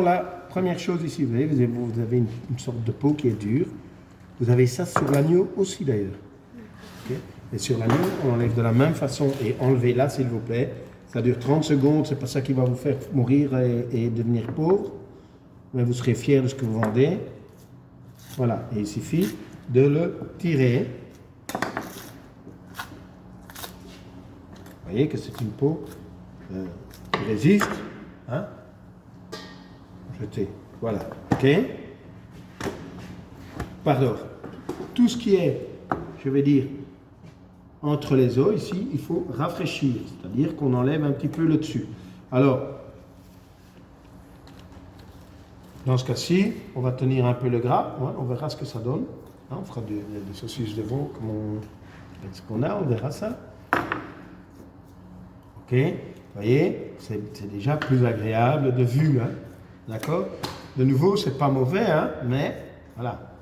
La première chose ici, vous avez une sorte de peau qui est dure. Vous avez ça sur l'agneau aussi d'ailleurs. Okay. Et sur l'agneau, on enlève de la même façon et enlevez-la s'il vous plaît. Ça dure 30 secondes, c'est pas ça qui va vous faire mourir et devenir pauvre. Mais vous serez fier de ce que vous vendez. Voilà, et il suffit de le tirer. Vous voyez que c'est une peau qui résiste. Hein? Jeter. Voilà. OK? Pardon. Tout ce qui est, je vais dire, entre les os, ici, il faut rafraîchir. C'est-à-dire qu'on enlève un petit peu le dessus. Alors, dans ce cas-ci, on va tenir un peu le gras. Ouais, on verra ce que ça donne. Hein, on fera des saucisses de veau avec ce qu'on a. On verra ça. OK? Vous voyez, c'est déjà plus agréable de vue. Hein? D'accord? De nouveau, c'est pas mauvais, hein, mais voilà.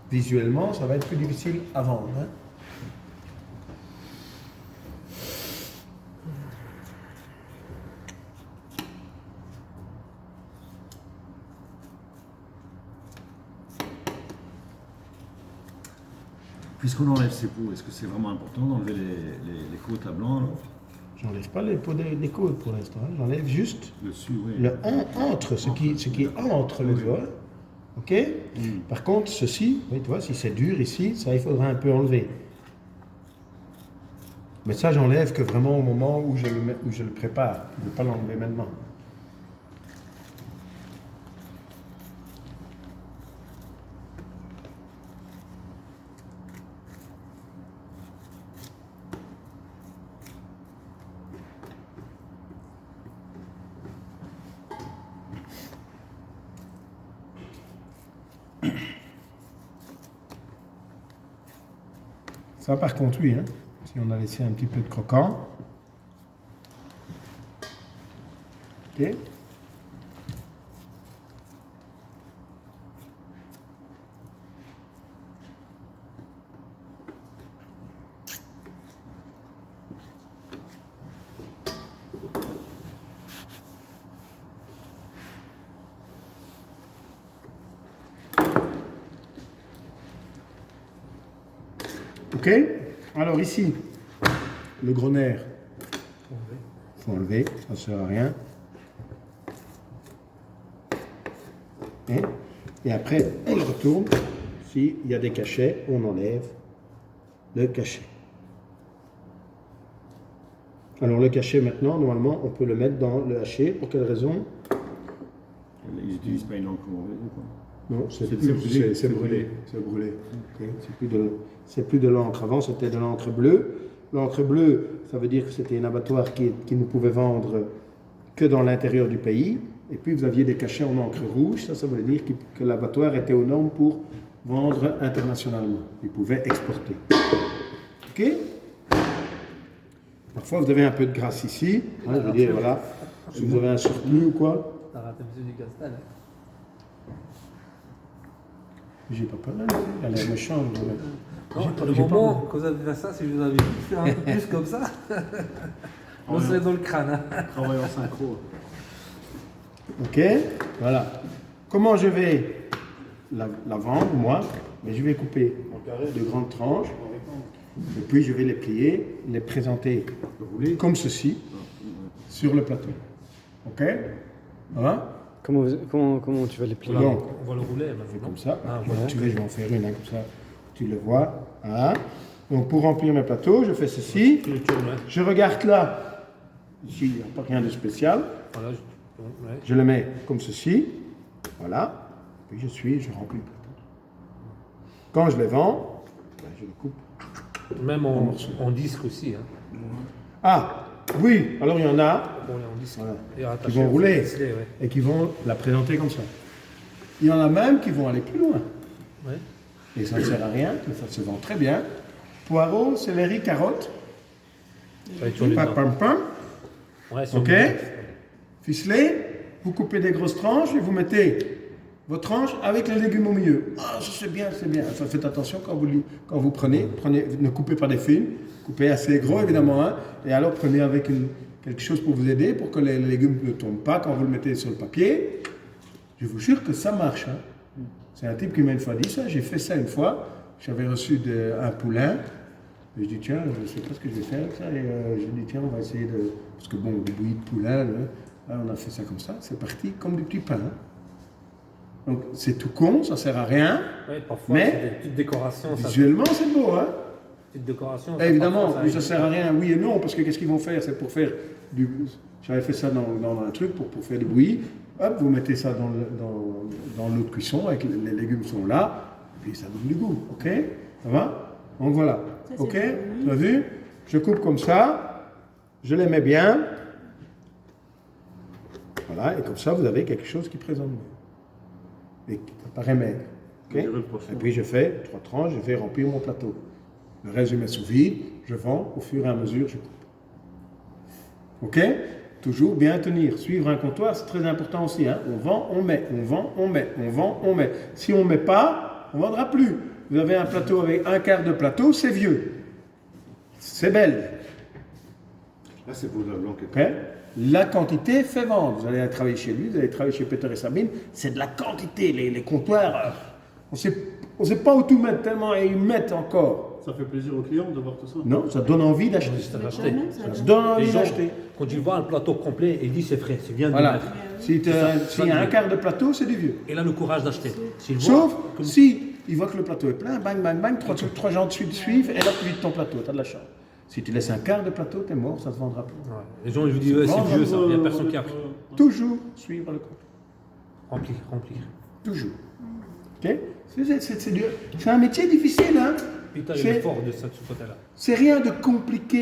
Visuellement, ça va être plus difficile à vendre. Hein? Puisqu'on enlève ces peaux, est-ce que c'est vraiment important d'enlever les côtes à blanc alors? J'enlève pas les peaux des côtes pour l'instant. Hein. J'enlève juste dessus, oui. le entre, ce qui est entre les os. OK? Par contre, ceci, oui, tu vois, si c'est dur ici, ça, il faudra un peu enlever. Mais ça, j'enlève que vraiment au moment où je le prépare. Je ne veux pas l'enlever maintenant. Ça, par contre, oui. Hein. Si on a laissé un petit peu de croquant. OK. OK? Alors ici, le gros nerf, il faut enlever, ça ne sert à rien. Et après, on le retourne. S'il y a des cachets, on enlève le cachet. Alors le cachet maintenant, normalement, on peut le mettre dans le haché. Pour quelle raison? Ils n'utilisent pas une encre mauvaise ou quoi? Non, c'est brûlé. C'est brûlé. Okay. C'est plus de l'encre. Avant, c'était de l'encre bleue. L'encre bleue, ça veut dire que c'était un abattoir qui ne pouvait vendre que dans l'intérieur du pays. Et puis, vous aviez des cachets en encre rouge. Ça voulait dire que l'abattoir était aux normes pour vendre internationalement. Il pouvait exporter. OK? Parfois, vous avez un peu de graisse ici. Hein, je veux dire, voilà. Si vous avez un surplus ou quoi. T'as raté M. Ducastel, hein? J'ai pas peur, elle a l'air méchante. Le moment que vous avez fait ça, si je vous avais dit faire un peu plus comme ça, on serait dans le crâne. Hein. Travail en synchro. OK, voilà. Comment je vais la vendre, moi? Mais je vais couper de grandes tranches. Et puis je vais les plier, les présenter comme ceci sur le plateau. OK? Voilà. Comment tu vas les plier? Donc, On va le rouler maintenant. comme ça. Ah, Ouais. Tu veux, je vais en faire une, hein, comme ça. Tu le vois. Voilà. Donc pour remplir mes plateaux, je fais ceci. Tu le tournes, hein. Je regarde là. Ici, il n'y a pas rien de spécial. Voilà, Je le mets comme ceci. Voilà. Puis je remplis le plateau. Quand je les vends, je les coupe. Même en disque aussi. Hein. Ah, oui. Alors il y en a On est en disque. voilà, Et qui rattaché vont au rouler ficelet, ouais. et qui vont la présenter comme ça. Il y en a même qui vont aller plus loin. Ouais. Et ça ne sert à rien, mais ça se vend très bien. Poireaux, céleri, carottes. Ça va être sur les Pam, dents. pam, pam. Ouais, sur OK. les dents. Ficelé. Vous coupez des grosses tranches et vous mettez vos tranches avec les légumes au milieu. Ah, ça c'est bien, c'est bien. Enfin, faites attention quand vous prenez, ne coupez pas des fils. Coupez assez gros évidemment. Hein, et alors prenez avec quelque chose pour vous aider, pour que les légumes ne tombent pas quand vous le mettez sur le papier. Je vous jure que ça marche. Hein. C'est un type qui m'a une fois dit ça. J'ai fait ça une fois. J'avais reçu un poulain. Et je dis, tiens, je ne sais pas ce que je vais faire avec ça. Et je dis, tiens, on va essayer de... Parce que bon, des bouillies de poulain, là, on a fait ça comme ça. C'est parti comme du petit pain. Hein. Donc, c'est tout con, ça ne sert à rien. Oui, parfois, mais c'est des petites décorations. Visuellement, c'est beau. Hein. Petite décoration. Évidemment, ça ne sert à rien, oui et non, parce que qu'est-ce qu'ils vont faire? C'est pour faire du... J'avais fait ça dans un truc pour faire du bouilli. Hop, vous mettez ça dans l'eau de cuisson, avec les légumes sont là, et puis ça donne du goût, ok? Ça va? Donc voilà, ok? Tu as vu? Je coupe comme ça, je les mets bien. Voilà, et comme ça, vous avez quelque chose qui présente bien. Et ça paraît maigre, ok? Et puis je fais 3 tranches, je vais remplir mon plateau. Le reste, je mets sous vide, je vends, au fur et à mesure, je coupe. Ok? Toujours bien tenir. Suivre un comptoir, c'est très important aussi. Hein? On vend, on met, on vend, on met, on vend, on met. Si on ne met pas, on ne vendra plus. Vous avez un plateau avec un quart de plateau, c'est vieux. C'est belle. Là, c'est pour la blanc. Okay? La quantité fait vendre. Vous allez travailler chez lui, vous allez travailler chez Peter et Sabine. C'est de la quantité. Les comptoirs, on ne sait pas où tout mettre tellement et ils mettent encore. Ça fait plaisir aux clients de voir tout ça. Non, ça donne envie d'acheter. C'est d'acheter. Ça donne Les envie gens, d'acheter. quand ils voient un plateau complet, ils disent c'est frais, c'est bien de Voilà. mettre. S'il y a un quart de plateau, c'est du vieux. Il a le courage d'acheter. S'il voit Sauf que- si il voit que le plateau est plein, bang, bang, bang, trois gens de suite suivent, et là tu vides ton plateau, tu as de la chance. Si tu laisses un quart de plateau, tu es mort, ça ne se vendra plus. Ouais. Les gens ils vous disent ouais, c'est vieux ça, il n'y a personne qui a pris. Toujours suivre le compte. Remplir. Toujours. Ok? C'est un métier difficile, hein? Putain, il C'est- est fort de ce côté-là. C'est rien de compliqué.